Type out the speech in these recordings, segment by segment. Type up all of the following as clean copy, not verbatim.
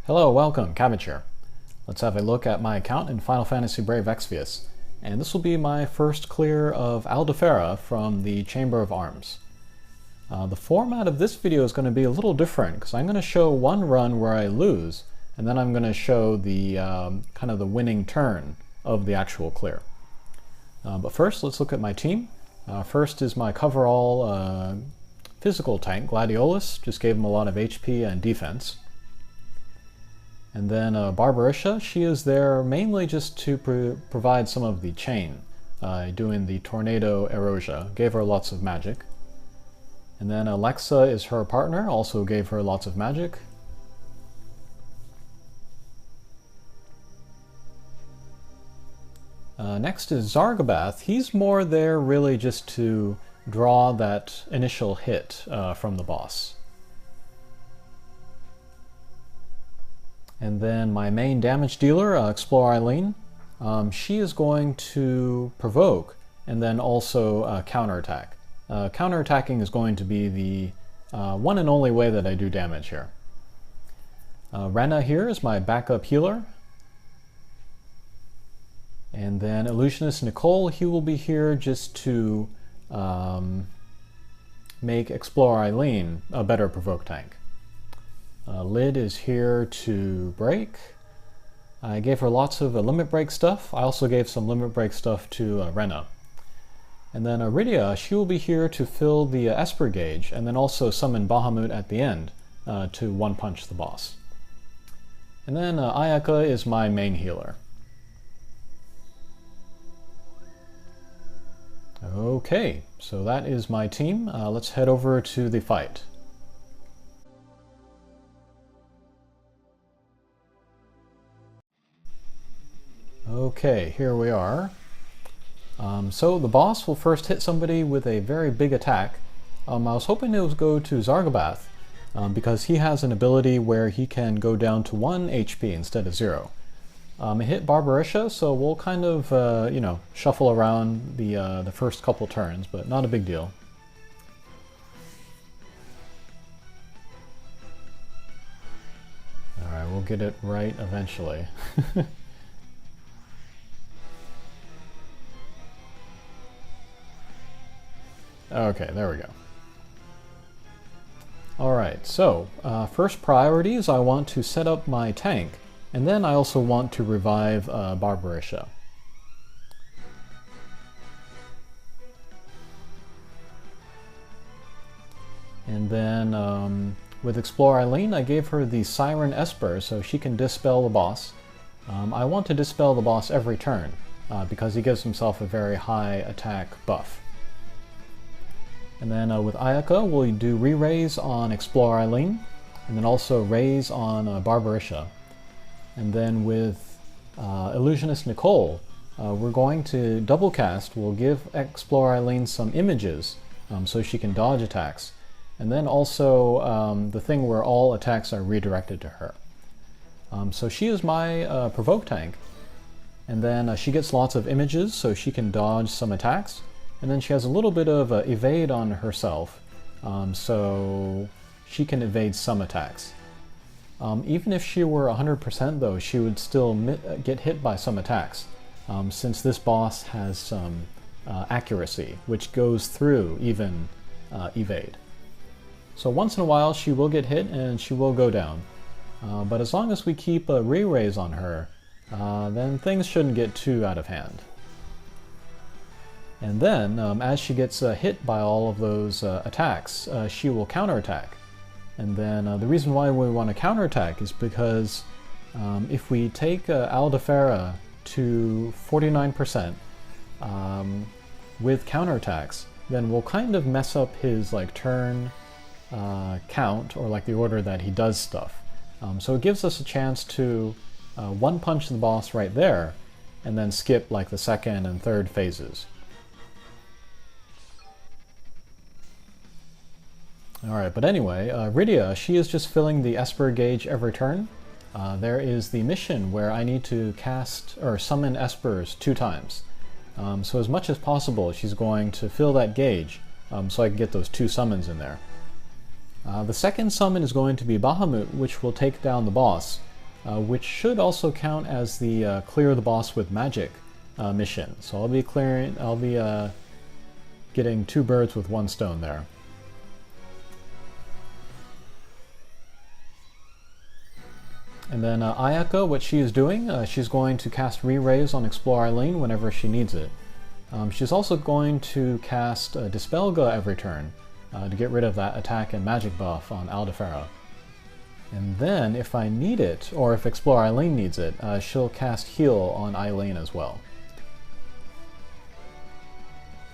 Hello, welcome, Cabbage here. Let's have a look at my account in Final Fantasy Brave Exvius, and this will be my first clear of Aldhafera from the Chamber of Arms. The format of this video is going to be a little different because I'm going to show one run where I lose, and then I'm going to show the kind of the winning turn of the actual clear. But first, let's look at my team. First is my coverall physical tank, Gladiolus. Just gave him a lot of HP and defense. And then Barbarisha, she is there mainly just to provide some of the chain, doing the tornado erosia. Gave her lots of magic. And then Alexa is her partner, also gave her lots of magic. Next is Zargabath. He's more there really just to draw that initial hit from the boss. And then my main damage dealer, Explore Eileen, she is going to provoke and then also counterattack. Counterattacking is going to be the one and only way that I do damage here. Rena here is my backup healer. And then Illusionist Nicole, he will be here just to make Explore Eileen a better provoke tank. Lid is here to break. I gave her lots of limit break stuff. I also gave some limit break stuff to Rena. And then Rydia, she will be here to fill the Esper gauge and then also summon Bahamut at the end to one-punch the boss. And then Ayaka is my main healer. Okay, so that is my team. Let's head over to the fight. Okay, here we are. So the boss will first hit somebody with a very big attack. I was hoping it would go to Zargabath because he has an ability where he can go down to 1 HP instead of 0. It hit Barbarisha, so we'll kind of, shuffle around the first couple turns, but not a big deal. Alright, we'll get it right eventually. Okay, there we go. Alright, so first priority is I want to set up my tank, and then I also want to revive Barbarisha. And then with Explore Eileen, I gave her the Siren Esper so she can dispel the boss. I want to dispel the boss every turn because he gives himself a very high attack buff. And then with Ayaka, we'll do re-raise on Explore Eileen, and then also raise on Barbarisha. And then with Illusionist Nicole, we're going to double cast. We'll give Explore Eileen some images so she can dodge attacks. And then also the thing where all attacks are redirected to her. So she is my provoke tank. And then she gets lots of images so she can dodge some attacks. And then she has a little bit of evade on herself, so she can evade some attacks. Even if she were 100% though, she would still get hit by some attacks, since this boss has some accuracy, which goes through even evade. So once in a while she will get hit and she will go down. But as long as we keep a re-raise on her, then things shouldn't get too out of hand. And then, as she gets hit by all of those attacks, she will counterattack. And then the reason why we want to counterattack is because if we take Aldhefera to 49% with counterattacks, then we'll kind of mess up his turn count, or the order that he does stuff. So it gives us a chance to one-punch the boss right there, and then skip the second and third phases. Alright, but anyway, Rydia, she is just filling the Esper gauge every turn. There is the mission where I need to cast or summon Espers 2 times. So as much as possible, she's going to fill that gauge so I can get those 2 summons in there. The second summon is going to be Bahamut, which will take down the boss. which should also count as the clear the boss with magic mission. So I'll be getting 2 birds with 1 stone there. And then Ayaka, what she is doing, she's going to cast Re-Raise on Explore Eileen whenever she needs it. She's also going to cast Dispelga every turn to get rid of that attack and magic buff on Aldhefera. And then, if I need it, or if Explore Eileen needs it, she'll cast Heal on Eileen as well.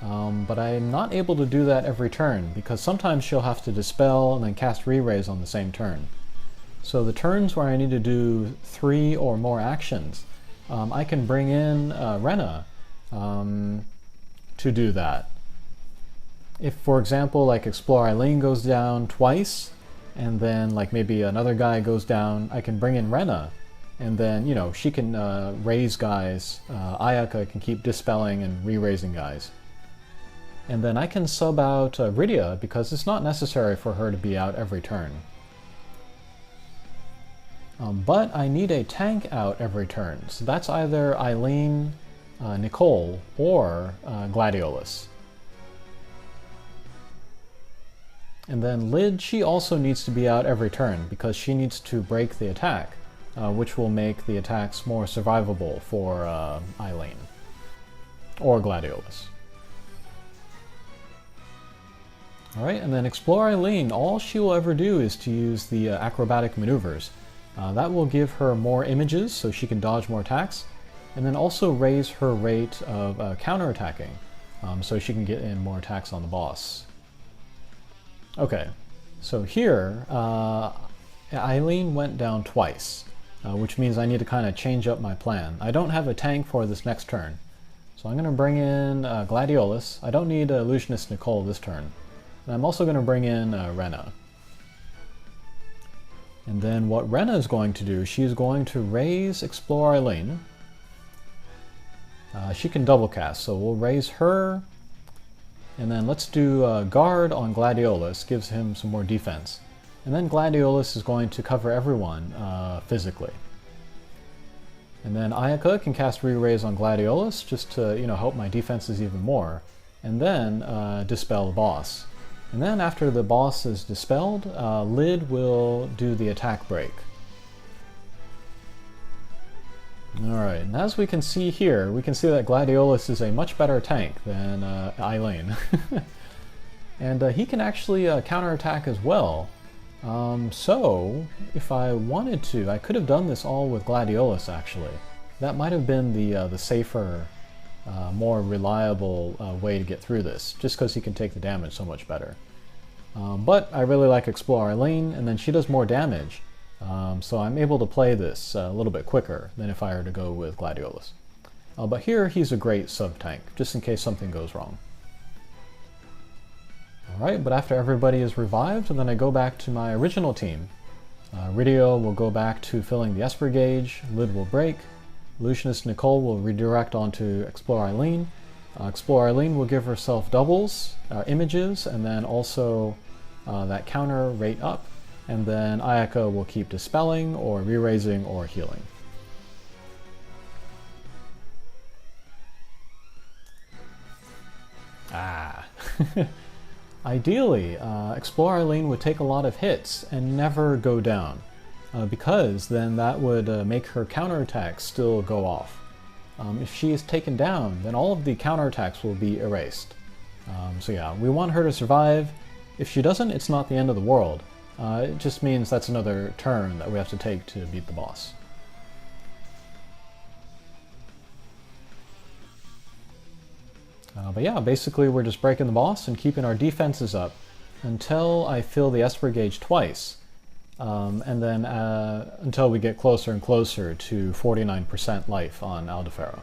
But I'm not able to do that every turn, because sometimes she'll have to Dispel and then cast Re-Raise on the same turn. So the turns where I need to do 3 or more actions, I can bring in Rena to do that. If, for example, like Explore Eileen goes down twice, and then like maybe another guy goes down, I can bring in Rena, and then, you know, she can raise guys, Ayaka can keep dispelling and re-raising guys. And then I can sub out Rydia, because it's not necessary for her to be out every turn. But I need a tank out every turn, so that's either Eileen, Nicole, or Gladiolus. And then Lid, she also needs to be out every turn, because she needs to break the attack, which will make the attacks more survivable for Eileen, or Gladiolus. Alright, and then Explore Eileen, all she will ever do is to use the acrobatic maneuvers. That will give her more images, so she can dodge more attacks, and then also raise her rate of counterattacking, so she can get in more attacks on the boss. Okay, so here, Eileen went down twice, which means I need to kind of change up my plan. I don't have a tank for this next turn, so I'm going to bring in Gladiolus. I don't need Illusionist Nicole this turn. And I'm also going to bring in Rena. And then what Rena is going to do, she's going to raise Explore Eileen. She can double cast, so we'll raise her. And then let's do Guard on Gladiolus, gives him some more defense. And then Gladiolus is going to cover everyone physically. And then Ayaka can cast Re-Raise on Gladiolus, just to, you know, help my defenses even more. And then Dispel the boss. And then after the boss is dispelled, Lid will do the attack break. Alright, and as we can see here, we can see that Gladiolus is a much better tank than Eileen. And he can actually counterattack as well. So, if I wanted to, I could have done this all with Gladiolus actually. That might have been the safer, more reliable way to get through this, just because he can take the damage so much better. But I really like Explore Eileen, and then she does more damage, so I'm able to play this a little bit quicker than if I were to go with Gladiolus. But here he's a great sub-tank, just in case something goes wrong. Alright, but after everybody is revived, then I go back to my original team. Rydia will go back to filling the Esper gauge, Lid will break, Illusionist Nicole will redirect onto Explore Eileen. Explore Eileen will give herself doubles, images, and then also that counter rate up. And then Ayaka will keep dispelling, or re-raising, or healing. Ah. Ideally, Explore Eileen would take a lot of hits and never go down, because then that would make her counterattacks still go off. If she is taken down, then all of the counterattacks will be erased. So yeah, we want her to survive. If she doesn't, it's not the end of the world. It just means that's another turn that we have to take to beat the boss. But yeah, basically we're just breaking the boss and keeping our defenses up until I fill the Esper gauge twice. And then until we get closer and closer to 49% life on Aldhefera.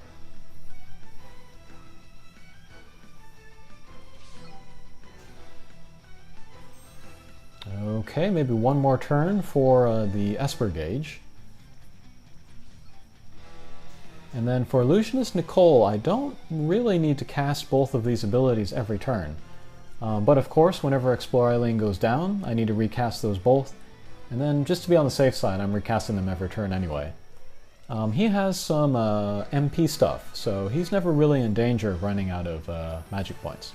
Okay, maybe one more turn for the Esper gauge. And then for Illusionist Nicole, I don't really need to cast both of these abilities every turn. But of course, whenever Explore Eileen goes down, I need to recast those both. And then, just to be on the safe side, I'm recasting them every turn anyway. He has some MP stuff, so he's never really in danger of running out of magic points.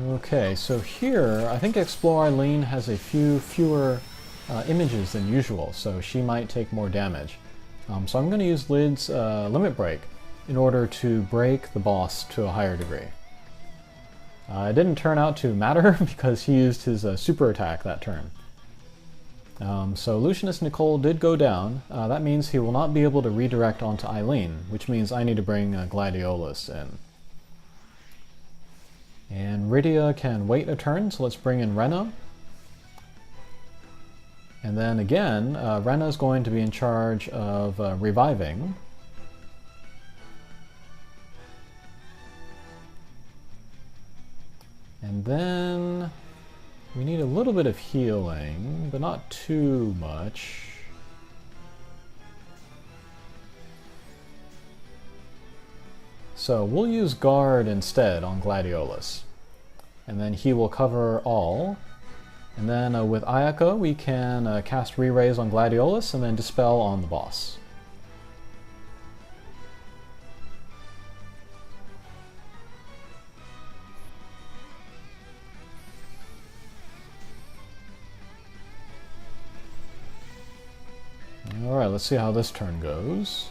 Okay, so here, I think Explore Eileen has a few fewer images than usual, so she might take more damage. So I'm going to use Lid's Limit Break in order to break the boss to a higher degree. It didn't turn out to matter because he used his super attack that turn. So Lucianus Nicole did go down. That means he will not be able to redirect onto Eileen, which means I need to bring Gladiolus in. And Rydia can wait a turn, so let's bring in Rena. And then again, Rena is going to be in charge of reviving. And then we need a little bit of healing, but not too much. So we'll use Guard instead on Gladiolus. And then he will cover all. And then with Ayaka we can cast Re-Raise on Gladiolus and then Dispel on the boss. Alright, let's see how this turn goes.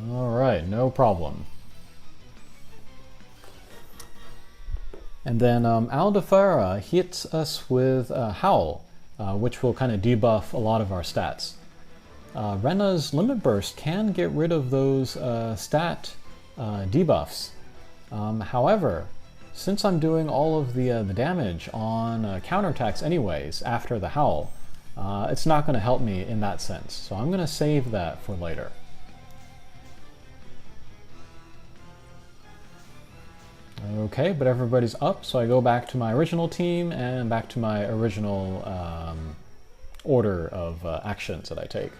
Alright, no problem. And then Aldhafera hits us with Howl, which will kind of debuff a lot of our stats. Rena's Limit Burst can get rid of those stat debuffs. However, since I'm doing all of the damage on counterattacks anyways after the Howl, it's not going to help me in that sense. So I'm going to save that for later. Okay, but everybody's up, so I go back to my original team and back to my original order of actions that I take.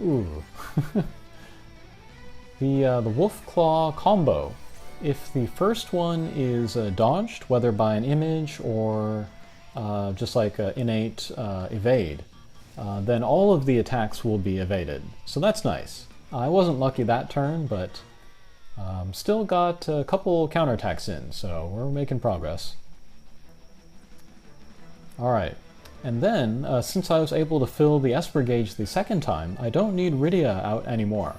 Ooh. The Wolf Claw combo. If the first one is dodged, whether by an image or just like innate evade, then all of the attacks will be evaded. So that's nice. I wasn't lucky that turn, but still got a couple counterattacks in, so we're making progress. Alright, and then since I was able to fill the Esper gauge the second time, I don't need Rydia out anymore.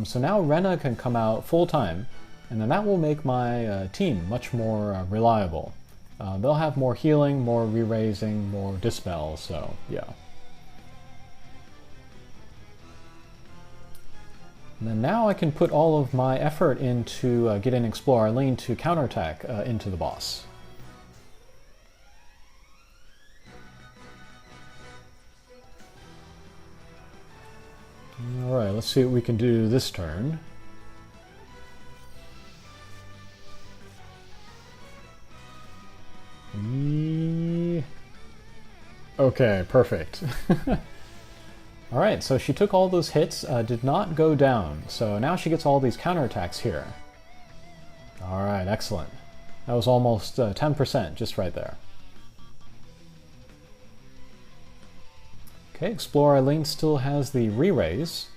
So now Rena can come out full time, and then that will make my team much more reliable. They'll have more healing, more re-raising, more dispel, so yeah. And then now I can put all of my effort into getting Explore Eileen to counterattack into the boss. Alright, let's see what we can do this turn. Okay, perfect. Alright, so she took all those hits, did not go down, so now she gets all these counterattacks here. Alright, excellent. That was almost 10% just right there. Okay, Explore Eileen still has the re-raise.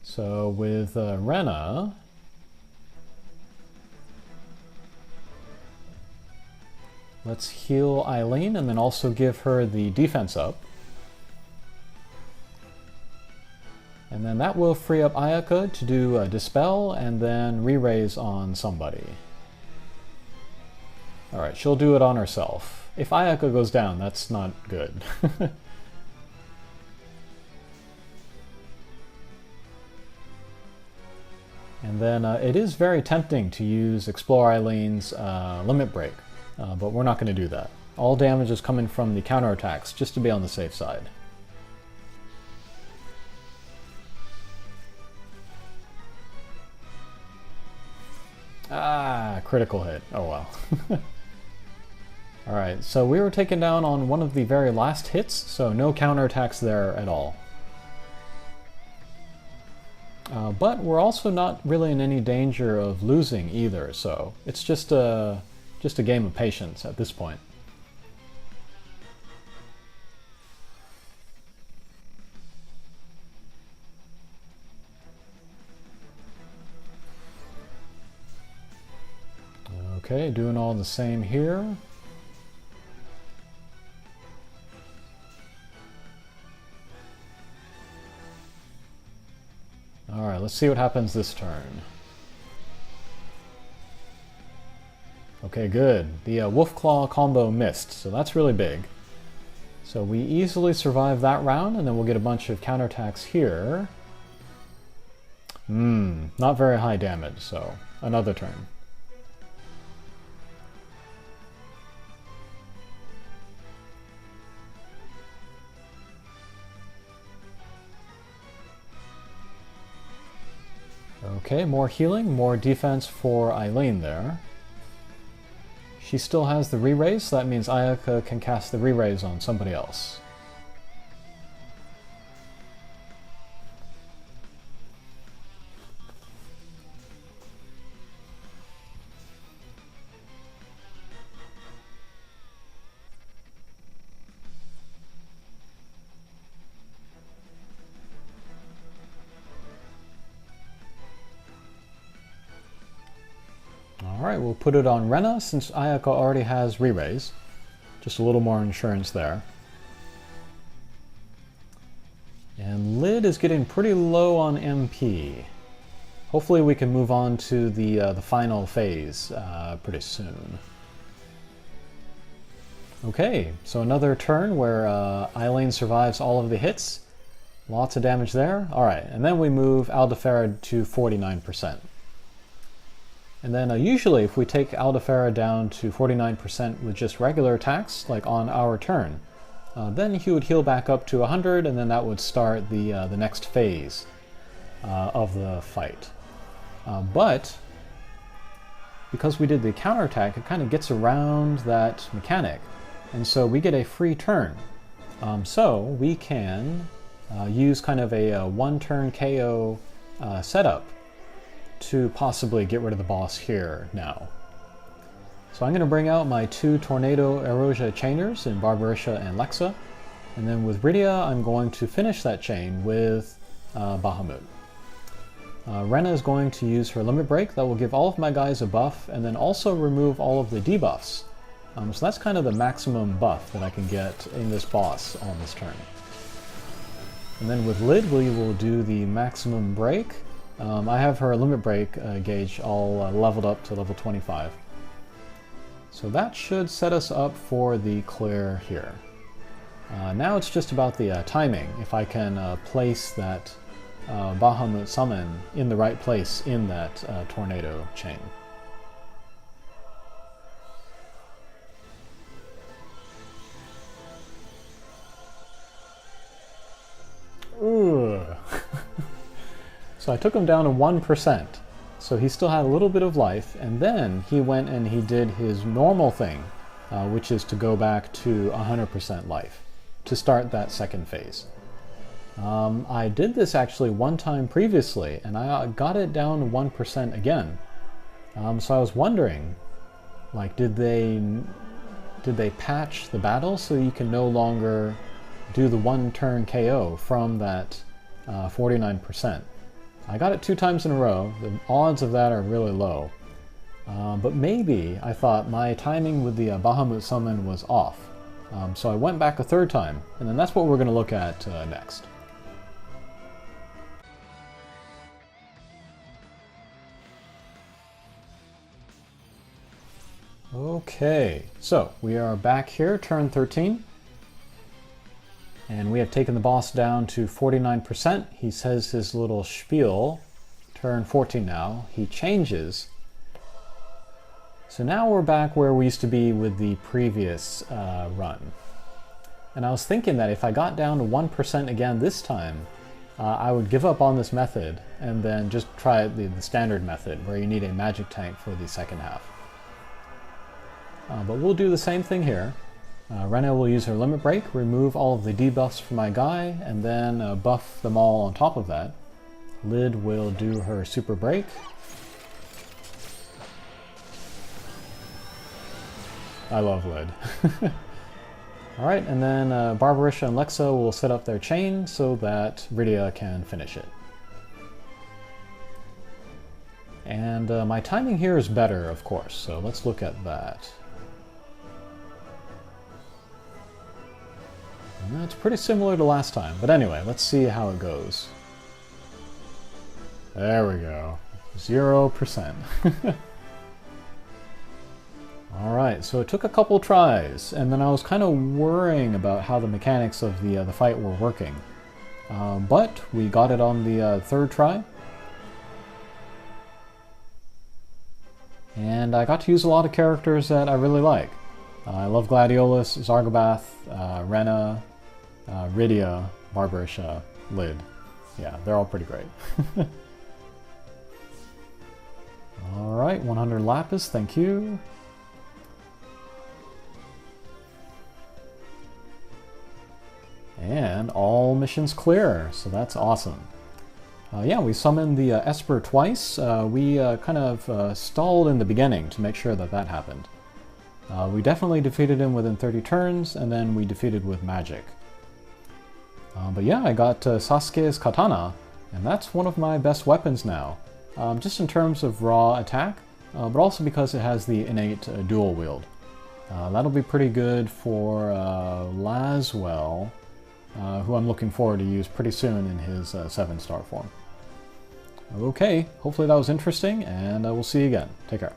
So with Rena, let's heal Eileen and then also give her the defense up. And then that will free up Ayaka to do a Dispel and then re-raise on somebody. Alright, she'll do it on herself. If Ayaka goes down, that's not good. And then it is very tempting to use Explore Eileen's Limit Break, but we're not going to do that. All damage is coming from the counterattacks, just to be on the safe side. critical hit. Oh well. Alright, so we were taken down on one of the very last hits, so no counterattacks there at all. But we're also not really in any danger of losing either, so it's just a game of patience at this point. Okay, doing all the same here. Alright, let's see what happens this turn. Okay, good. The Wolf Claw combo missed, so that's really big. So we easily survive that round, and then we'll get a bunch of counterattacks here. Not very high damage, so another turn. Okay, more healing, more defense for Eileen there. She still has the re-raise, so that means Ayaka can cast the re-raise on somebody else. Alright, we'll put it on Rena since Ayaka already has re-raise. Just a little more insurance there. And Lid is getting pretty low on MP. Hopefully we can move on to the final phase pretty soon. Okay, so another turn where Eileen survives all of the hits. Lots of damage there. Alright, and then we move Aldhefera to 49%. And then usually if we take Aldhefera down to 49% with just regular attacks, like on our turn, then he would heal back up to 100, and then that would start the next phase of the fight. But because we did the counterattack, it kind of gets around that mechanic, and so we get a free turn. So we can use kind of a one-turn KO setup to possibly get rid of the boss here now. So I'm going to bring out my two Tornado Erosia Chainers in Barbarisha and Lexa, and then with Rydia I'm going to finish that chain with Bahamut. Rena is going to use her Limit Break. That will give all of my guys a buff, and then also remove all of the debuffs. So that's kind of the maximum buff that I can get in this boss on this turn. And then with Lid we will do the maximum break. I have her Limit Break gauge all leveled up to level 25. So that should set us up for the clear here. Now it's just about the timing, if I can place that Bahamut summon in the right place in that tornado chain. Ooh. So I took him down to 1%, so he still had a little bit of life, and then he went and he did his normal thing, which is to go back to 100% life, to start that second phase. I did this actually one time previously, and I got it down to 1% again. So I was wondering, like, did they patch the battle so you can no longer do the one-turn KO from that 49%? I got it 2 times in a row. The odds of that are really low. But maybe I thought my timing with the Bahamut summon was off. So I went back a 3rd time, and then that's what we're going to look at next. Okay, so we are back here, turn 13. And we have taken the boss down to 49%. He says his little spiel. Turn 14 now. He changes. So now we're back where we used to be with the previous run. And I was thinking that if I got down to 1% again this time, I would give up on this method and then just try the standard method where you need a magic tank for the second half. but we'll do the same thing here. Rena will use her limit break, remove all of the debuffs from my guy, and then buff them all on top of that. Lid will do her super break. I love Lid. Alright, and then Barbarisha and Lexa will set up their chain so that Rydia can finish it. And my timing here is better, of course, so let's look at that. And that's pretty similar to last time, but anyway, let's see how it goes. There we go. 0%. Alright, so it took a couple tries, and then I was kind of worrying about how the mechanics of the fight were working. But we got it on the third try. And I got to use a lot of characters that I really like. I love Gladiolus, Zargobath, Rena, Rydia, Barbarisha, Lid. Yeah, they're all pretty great. Alright, 100 Lapis, thank you. And all missions clear, so that's awesome. Yeah, we summoned the Esper twice. We kind of stalled in the beginning to make sure that that happened. We definitely defeated him within 30 turns, and then we defeated with magic. But yeah, I got Sasuke's katana, and that's one of my best weapons now. Just in terms of raw attack, but also because it has the innate dual wield. That'll be pretty good for Laswell, who I'm looking forward to use pretty soon in his 7-star form. Okay, hopefully that was interesting, and we'll see you again. Take care.